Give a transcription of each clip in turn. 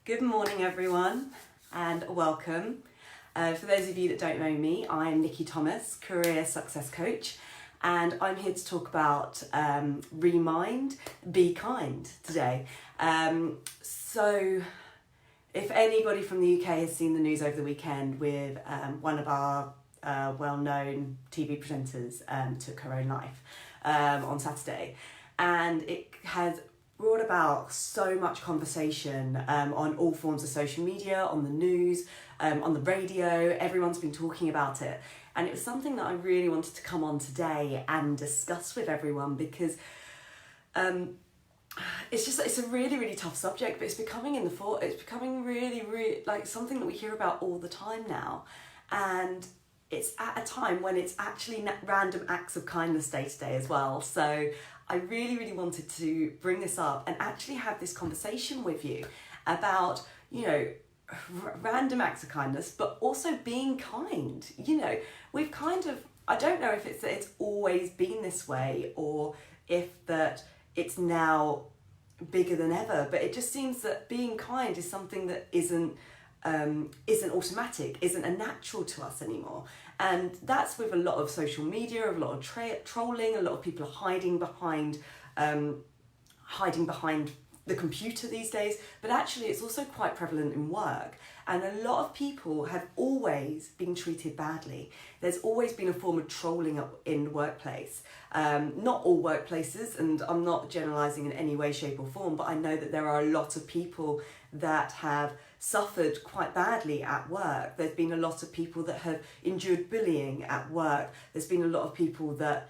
Good morning, everyone, and welcome. For those of you that don't know me, I'm Nikki Thomas, career success coach, and I'm here to talk about Remind, Be Kind today. So if anybody from the UK has seen the news over the weekend with one of our well-known TV presenters took her own life on Saturday, and it has brought about so much conversation on all forms of social media, on the news, on the radio. Everyone's been talking about it, and it was something that I really wanted to come on today and discuss with everyone because it's a really tough subject, but it's becoming it's becoming really like something that we hear about all the time now, and it's at a time when it's actually random acts of kindness day to day as well. So I really wanted to bring this up and actually have this conversation with you about, random acts of kindness, but also being kind. We've I don't know if it's always been this way or if that it's now bigger than ever, but it just seems that being kind is something that isn't automatic, isn't a natural to us anymore. And that's with a lot of social media, a lot of trolling, a lot of people are hiding behind the computer these days, but actually it's also quite prevalent in work. And a lot of people have always been treated badly. There's always been a form of trolling in the workplace. Not all workplaces, and I'm not generalising in any way, shape or form, but I know that there are a lot of people that have suffered quite badly at work. There's been a lot of people that have endured bullying at work. There's been a lot of people that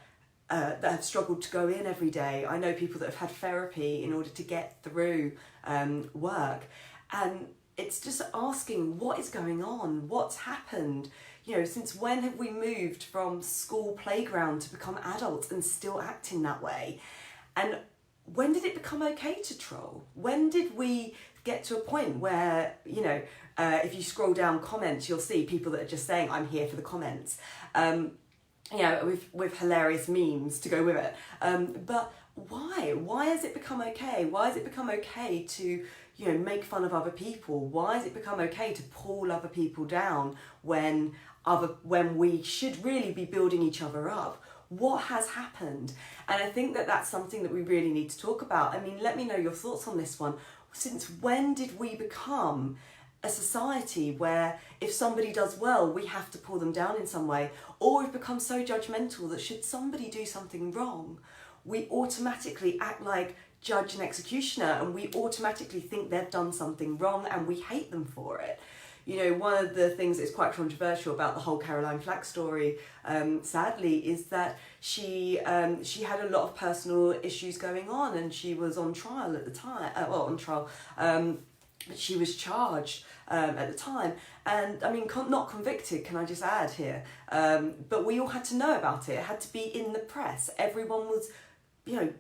have struggled to go in every day. I know people that have had therapy in order to get through work. And it's just asking, what is going on? What's happened? Since when have we moved from school playground to become adults and still acting that way? And when did it become okay to troll? When did we get to a point where, if you scroll down comments, you'll see people that are just saying, I'm here for the comments, with hilarious memes to go with it. But why? Why has it become okay? Why has it become okay to, make fun of other people? Why has it become okay to pull other people down when we should really be building each other up? What has happened? And I think that that's something that we really need to talk about. I mean, let me know your thoughts on this one. Since when did we become a society where if somebody does well, we have to pull them down in some way? Or we've become so judgmental that should somebody do something wrong, we automatically act like judge and executioner, and we automatically think they've done something wrong and we hate them for it. One of the things that's quite controversial about the whole Caroline Flack story, sadly, is that she had a lot of personal issues going on, and she was on trial at the time. But she was charged at the time, and I mean, not convicted. Can I just add here? But we all had to know about it. It had to be in the press. Everyone was,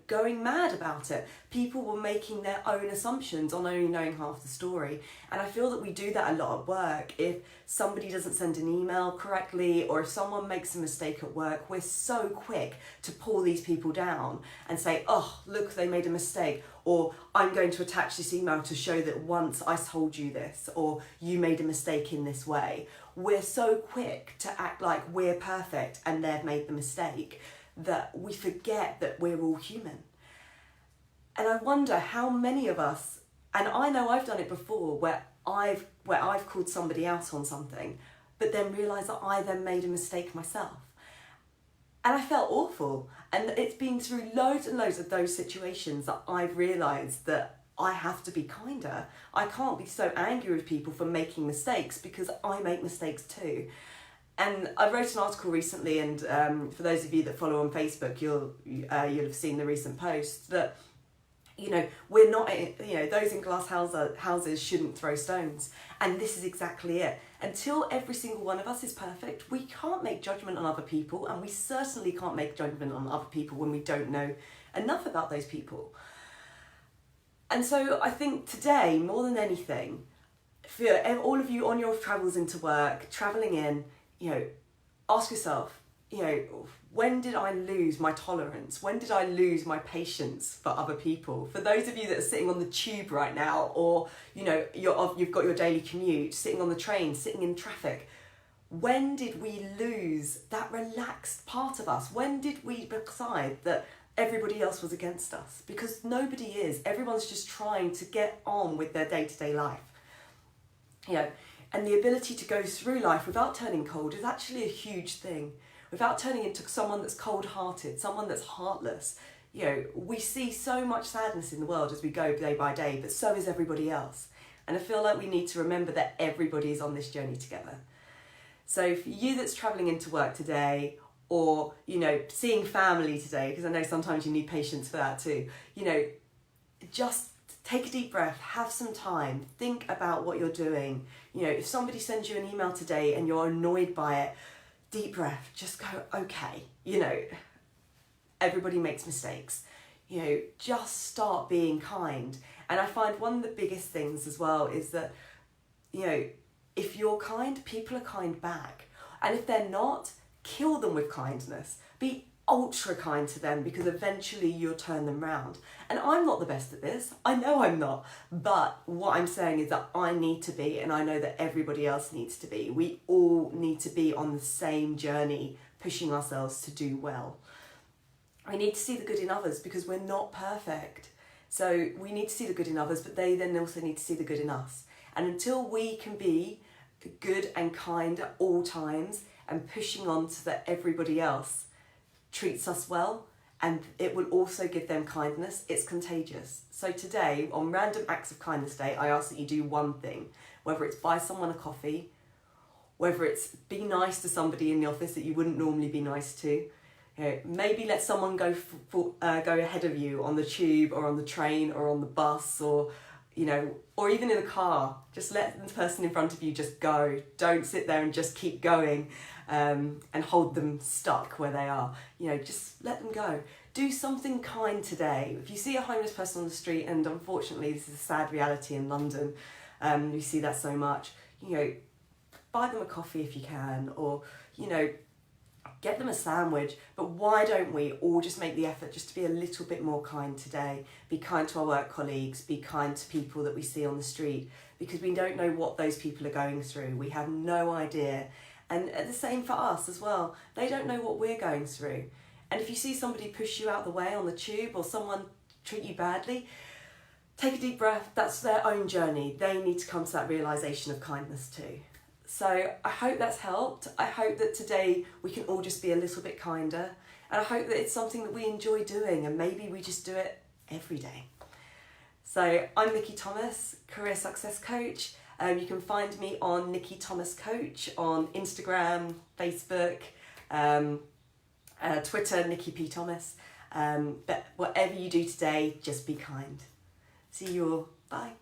going mad about it. People were making their own assumptions on only knowing half the story. And I feel that we do that a lot at work. If somebody doesn't send an email correctly, or if someone makes a mistake at work, we're so quick to pull these people down and say, oh, look, they made a mistake. Or I'm going to attach this email to show that once I told you this, or you made a mistake in this way. We're so quick to act like we're perfect and they've made the mistake, that we forget that we're all human. And I wonder how many of us, and I know I've done it before, where I've called somebody out on something, but then realised that I then made a mistake myself. And I felt awful. And it's been through loads and loads of those situations that I've realised that I have to be kinder. I can't be so angry with people for making mistakes, because I make mistakes too. And I wrote an article recently, and for those of you that follow on Facebook, you'll have seen the recent post that, we're not, those in glass houses shouldn't throw stones. And this is exactly it. Until every single one of us is perfect, we can't make judgment on other people, and we certainly can't make judgment on other people when we don't know enough about those people. And so I think today, more than anything, for all of you on your travels into work, travelling in, ask yourself, when did I lose my tolerance? When did I lose my patience for other people? For those of you that are sitting on the tube right now, or, you've got your daily commute, sitting on the train, sitting in traffic, when did we lose that relaxed part of us? When did we decide that everybody else was against us? Because nobody is. Everyone's just trying to get on with their day-to-day life. And the ability to go through life without turning cold is actually a huge thing. Without turning into someone that's cold-hearted, someone that's heartless. We see so much sadness in the world as we go day by day, but so is everybody else. And I feel like we need to remember that everybody is on this journey together. So for you that's travelling into work today, or, seeing family today, because I know sometimes you need patience for that too, just take a deep breath, have some time, think about what you're doing. If somebody sends you an email today and you're annoyed by it, deep breath, just go, okay, everybody makes mistakes. Just start being kind. And I find one of the biggest things as well is that, if you're kind, people are kind back. And if they're not, kill them with kindness. Be ultra kind to them, because eventually you'll turn them round. And I'm not the best at this. I know I'm not. But what I'm saying is that I need to be, and I know that everybody else needs to be. We all need to be on the same journey, pushing ourselves to do well. We need to see the good in others, because we're not perfect. So we need to see the good in others, but they then also need to see the good in us. And until we can be good and kind at all times, and pushing on so that everybody else treats us well, and it will also give them kindness, it's contagious. So today, on Random Acts of Kindness Day, I ask that you do one thing, whether it's buy someone a coffee, whether it's be nice to somebody in the office that you wouldn't normally be nice to, maybe let someone go ahead of you on the tube or on the train or on the bus, or or even in a car. Just let the person in front of you just go. Don't sit there and just keep going and hold them stuck where they are. Just let them go. Do something kind today. If you see a homeless person on the street, and unfortunately this is a sad reality in London, we see that so much, buy them a coffee if you can, or, get them a sandwich. But why don't we all just make the effort just to be a little bit more kind today? Be kind to our work colleagues, be kind to people that we see on the street, because we don't know what those people are going through. We have no idea. And the same for us as well. They don't know what we're going through. And if you see somebody push you out the way on the tube, or someone treat you badly, take a deep breath. That's their own journey. They need to come to that realisation of kindness too. So I hope that's helped. I hope that today we can all just be a little bit kinder. And I hope that it's something that we enjoy doing, and maybe we just do it every day. So I'm Nikki Thomas, Career Success Coach. You can find me on Nikki Thomas Coach on Instagram, Facebook, Twitter, Nikki P. Thomas. But whatever you do today, just be kind. See you all. Bye.